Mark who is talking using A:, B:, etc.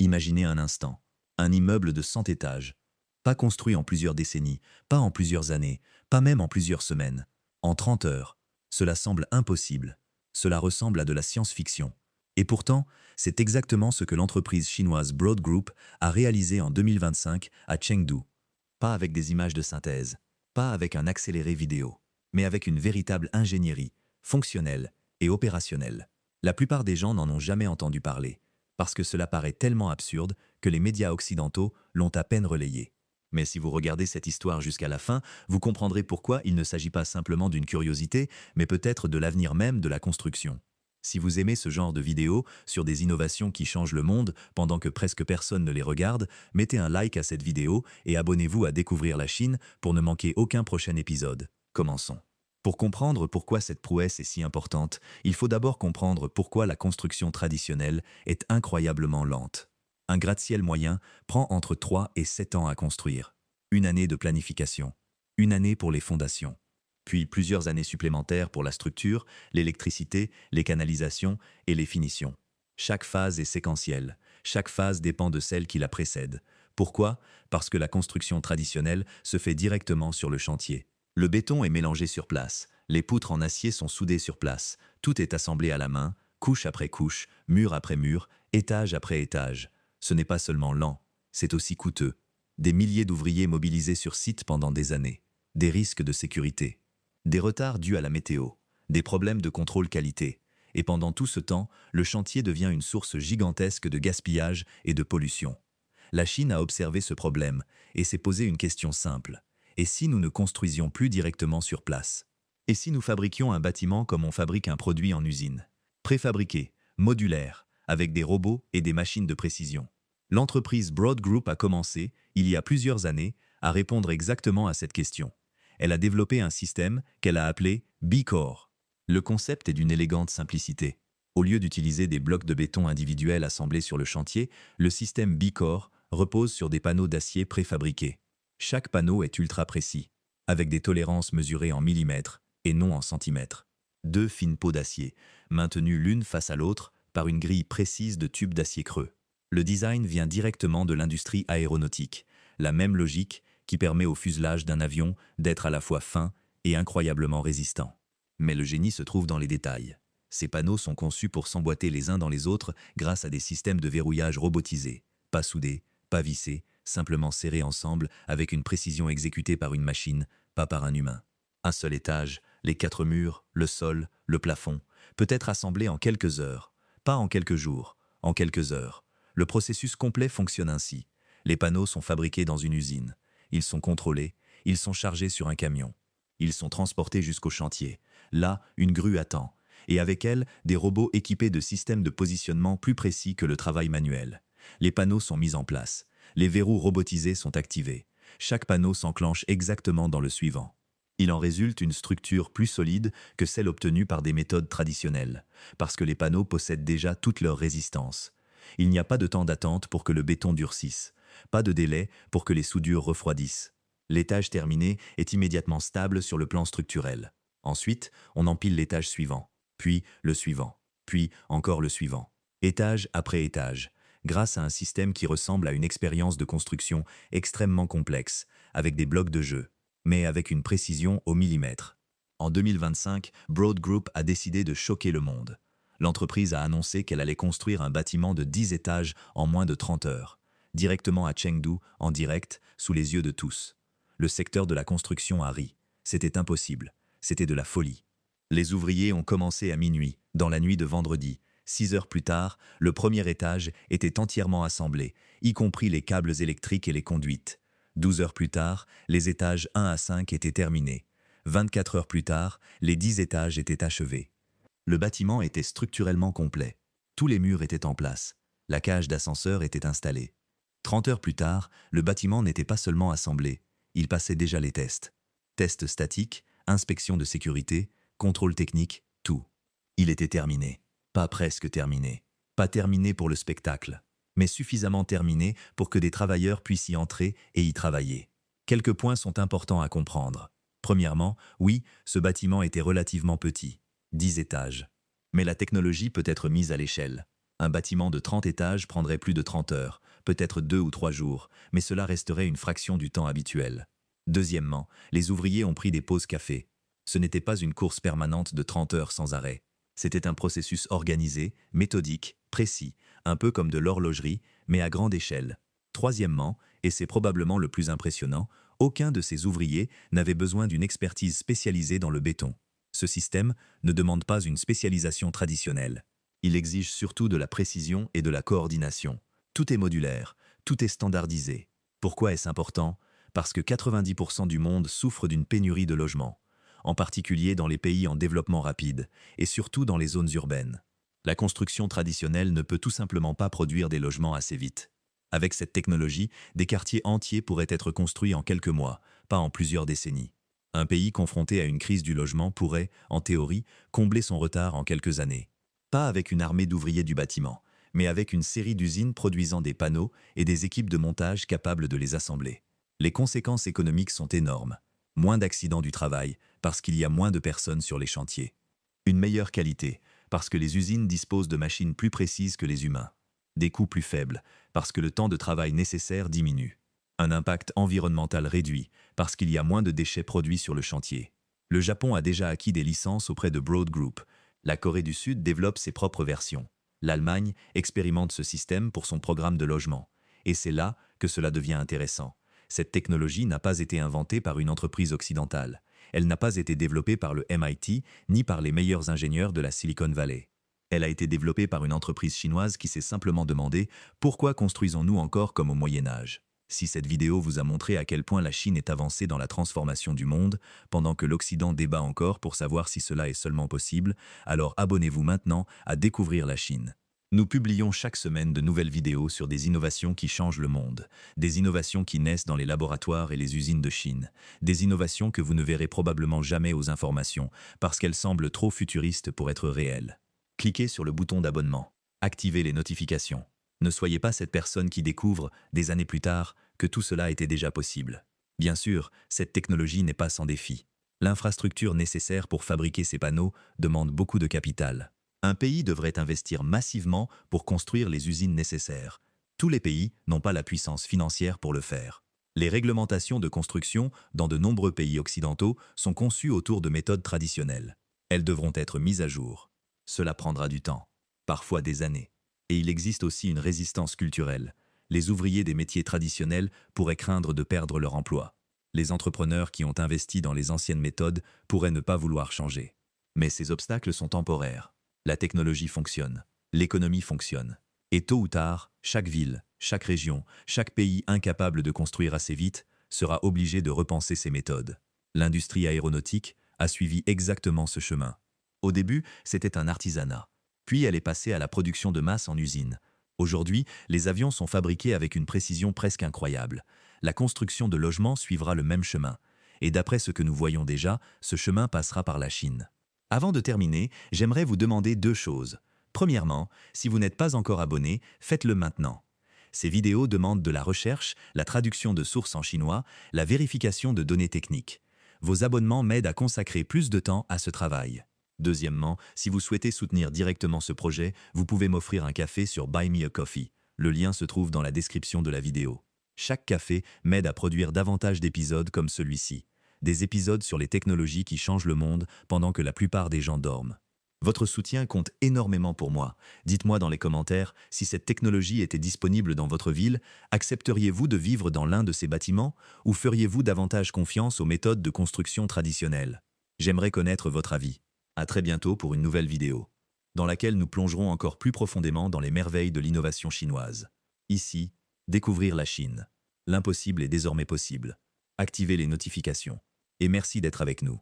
A: Imaginez un instant. Un immeuble de 100 étages. Pas construit en plusieurs décennies, pas en plusieurs années, pas même en plusieurs semaines. En 30 heures. Cela semble impossible. Cela ressemble à de la science-fiction. Et pourtant, c'est exactement ce que l'entreprise chinoise Broad Group a réalisé en 2025 à Chengdu. Pas avec des images de synthèse, pas avec un accéléré vidéo, mais avec une véritable ingénierie, fonctionnelle et opérationnelle. La plupart des gens n'en ont jamais entendu parler, parce que cela paraît tellement absurde que les médias occidentaux l'ont à peine relayé. Mais si vous regardez cette histoire jusqu'à la fin, vous comprendrez pourquoi il ne s'agit pas simplement d'une curiosité, mais peut-être de l'avenir même de la construction. Si vous aimez ce genre de vidéos sur des innovations qui changent le monde pendant que presque personne ne les regarde, mettez un like à cette vidéo et abonnez-vous à Découvrir la Chine pour ne manquer aucun prochain épisode. Commençons. Pour comprendre pourquoi cette prouesse est si importante, il faut d'abord comprendre pourquoi la construction traditionnelle est incroyablement lente. Un gratte-ciel moyen prend entre 3 et 7 ans à construire. Une année de planification. Une année pour les fondations. Puis plusieurs années supplémentaires pour la structure, l'électricité, les canalisations et les finitions. Chaque phase est séquentielle. Chaque phase dépend de celle qui la précède. Pourquoi? Parce que la construction traditionnelle se fait directement sur le chantier. Le béton est mélangé sur place, les poutres en acier sont soudées sur place, tout est assemblé à la main, couche après couche, mur après mur, étage après étage. Ce n'est pas seulement lent, c'est aussi coûteux. Des milliers d'ouvriers mobilisés sur site pendant des années. Des risques de sécurité. Des retards dus à la météo. Des problèmes de contrôle qualité. Et pendant tout ce temps, le chantier devient une source gigantesque de gaspillage et de pollution. La Chine a observé ce problème et s'est posé une question simple. Et si nous ne construisions plus directement sur place? Et si nous fabriquions un bâtiment comme on fabrique un produit en usine? Préfabriqué, modulaire, avec des robots et des machines de précision. L'entreprise Broad Group a commencé, il y a plusieurs années, à répondre exactement à cette question. Elle a développé un système qu'elle a appelé B-Core. Le concept est d'une élégante simplicité. Au lieu d'utiliser des blocs de béton individuels assemblés sur le chantier, le système B-Core repose sur des panneaux d'acier préfabriqués. Chaque panneau est ultra précis, avec des tolérances mesurées en millimètres et non en centimètres. Deux fines peaux d'acier, maintenues l'une face à l'autre par une grille précise de tubes d'acier creux. Le design vient directement de l'industrie aéronautique, la même logique qui permet au fuselage d'un avion d'être à la fois fin et incroyablement résistant. Mais le génie se trouve dans les détails. Ces panneaux sont conçus pour s'emboîter les uns dans les autres grâce à des systèmes de verrouillage robotisés, pas soudés, pas vissés, simplement serrés ensemble avec une précision exécutée par une machine, pas par un humain. Un seul étage, les 4 murs, le sol, le plafond, peut être assemblé en quelques heures, pas en quelques jours, en quelques heures. Le processus complet fonctionne ainsi. Les panneaux sont fabriqués dans une usine. Ils sont contrôlés, ils sont chargés sur un camion. Ils sont transportés jusqu'au chantier. Là, une grue attend. Et avec elle, des robots équipés de systèmes de positionnement plus précis que le travail manuel. Les panneaux sont mis en place. Les verrous robotisés sont activés. Chaque panneau s'enclenche exactement dans le suivant. Il en résulte une structure plus solide que celle obtenue par des méthodes traditionnelles, parce que les panneaux possèdent déjà toute leur résistance. Il n'y a pas de temps d'attente pour que le béton durcisse, pas de délai pour que les soudures refroidissent. L'étage terminé est immédiatement stable sur le plan structurel. Ensuite, on empile l'étage suivant, puis le suivant, puis encore le suivant, étage après étage, grâce à un système qui ressemble à une expérience de construction extrêmement complexe, avec des blocs de jeu, mais avec une précision au millimètre. En 2025, Broad Group a décidé de choquer le monde. L'entreprise a annoncé qu'elle allait construire un bâtiment de 10 étages en moins de 30 heures, directement à Chengdu, en direct, sous les yeux de tous. Le secteur de la construction a ri. C'était impossible. C'était de la folie. Les ouvriers ont commencé à minuit, dans la nuit de vendredi. 6 heures plus tard, le premier étage était entièrement assemblé, y compris les câbles électriques et les conduites. 12 heures plus tard, les étages 1 à 5 étaient terminés. 24 heures plus tard, les 10 étages étaient achevés. Le bâtiment était structurellement complet. Tous les murs étaient en place. La cage d'ascenseur était installée. 30 heures plus tard, le bâtiment n'était pas seulement assemblé, il passait déjà les tests. Tests statiques, inspection de sécurité, contrôle technique, tout. Il était terminé. Pas presque terminé. Pas terminé pour le spectacle, mais suffisamment terminé pour que des travailleurs puissent y entrer et y travailler. Quelques points sont importants à comprendre. Premièrement, oui, ce bâtiment était relativement petit, 10 étages. Mais la technologie peut être mise à l'échelle. Un bâtiment de 30 étages prendrait plus de 30 heures, peut-être 2 ou 3 jours, mais cela resterait une fraction du temps habituel. Deuxièmement, les ouvriers ont pris des pauses café. Ce n'était pas une course permanente de 30 heures sans arrêt. C'était un processus organisé, méthodique, précis, un peu comme de l'horlogerie, mais à grande échelle. Troisièmement, et c'est probablement le plus impressionnant, aucun de ces ouvriers n'avait besoin d'une expertise spécialisée dans le béton. Ce système ne demande pas une spécialisation traditionnelle. Il exige surtout de la précision et de la coordination. Tout est modulaire, tout est standardisé. Pourquoi est-ce important? Parce que 90% du monde souffre d'une pénurie de logements, en particulier dans les pays en développement rapide, et surtout dans les zones urbaines. La construction traditionnelle ne peut tout simplement pas produire des logements assez vite. Avec cette technologie, des quartiers entiers pourraient être construits en quelques mois, pas en plusieurs décennies. Un pays confronté à une crise du logement pourrait, en théorie, combler son retard en quelques années. Pas avec une armée d'ouvriers du bâtiment, mais avec une série d'usines produisant des panneaux et des équipes de montage capables de les assembler. Les conséquences économiques sont énormes. Moins d'accidents du travail, parce qu'il y a moins de personnes sur les chantiers. Une meilleure qualité, parce que les usines disposent de machines plus précises que les humains. Des coûts plus faibles, parce que le temps de travail nécessaire diminue. Un impact environnemental réduit, parce qu'il y a moins de déchets produits sur le chantier. Le Japon a déjà acquis des licences auprès de Broad Group. La Corée du Sud développe ses propres versions. L'Allemagne expérimente ce système pour son programme de logement. Et c'est là que cela devient intéressant. Cette technologie n'a pas été inventée par une entreprise occidentale. Elle n'a pas été développée par le MIT ni par les meilleurs ingénieurs de la Silicon Valley. Elle a été développée par une entreprise chinoise qui s'est simplement demandé pourquoi construisons-nous encore comme au Moyen Âge. Si cette vidéo vous a montré à quel point la Chine est avancée dans la transformation du monde, pendant que l'Occident débat encore pour savoir si cela est seulement possible, alors abonnez-vous maintenant à Découvrir la Chine. Nous publions chaque semaine de nouvelles vidéos sur des innovations qui changent le monde, des innovations qui naissent dans les laboratoires et les usines de Chine, des innovations que vous ne verrez probablement jamais aux informations parce qu'elles semblent trop futuristes pour être réelles. Cliquez sur le bouton d'abonnement. Activez les notifications. Ne soyez pas cette personne qui découvre, des années plus tard, que tout cela était déjà possible. Bien sûr, cette technologie n'est pas sans défi. L'infrastructure nécessaire pour fabriquer ces panneaux demande beaucoup de capital. Un pays devrait investir massivement pour construire les usines nécessaires. Tous les pays n'ont pas la puissance financière pour le faire. Les réglementations de construction dans de nombreux pays occidentaux sont conçues autour de méthodes traditionnelles. Elles devront être mises à jour. Cela prendra du temps, parfois des années. Et il existe aussi une résistance culturelle. Les ouvriers des métiers traditionnels pourraient craindre de perdre leur emploi. Les entrepreneurs qui ont investi dans les anciennes méthodes pourraient ne pas vouloir changer. Mais ces obstacles sont temporaires. La technologie fonctionne, l'économie fonctionne. Et tôt ou tard, chaque ville, chaque région, chaque pays incapable de construire assez vite sera obligé de repenser ses méthodes. L'industrie aéronautique a suivi exactement ce chemin. Au début, c'était un artisanat. Puis elle est passée à la production de masse en usine. Aujourd'hui, les avions sont fabriqués avec une précision presque incroyable. La construction de logements suivra le même chemin. Et d'après ce que nous voyons déjà, ce chemin passera par la Chine. Avant de terminer, j'aimerais vous demander deux choses. Premièrement, si vous n'êtes pas encore abonné, faites-le maintenant. Ces vidéos demandent de la recherche, la traduction de sources en chinois, la vérification de données techniques. Vos abonnements m'aident à consacrer plus de temps à ce travail. Deuxièmement, si vous souhaitez soutenir directement ce projet, vous pouvez m'offrir un café sur Buy Me a Coffee. Le lien se trouve dans la description de la vidéo. Chaque café m'aide à produire davantage d'épisodes comme celui-ci. Des épisodes sur les technologies qui changent le monde pendant que la plupart des gens dorment. Votre soutien compte énormément pour moi. Dites-moi dans les commentaires si cette technologie était disponible dans votre ville, accepteriez-vous de vivre dans l'un de ces bâtiments ou feriez-vous davantage confiance aux méthodes de construction traditionnelles? J'aimerais connaître votre avis. À très bientôt pour une nouvelle vidéo, dans laquelle nous plongerons encore plus profondément dans les merveilles de l'innovation chinoise. Ici, Découvrir la Chine. L'impossible est désormais possible. Activez les notifications. Et merci d'être avec nous.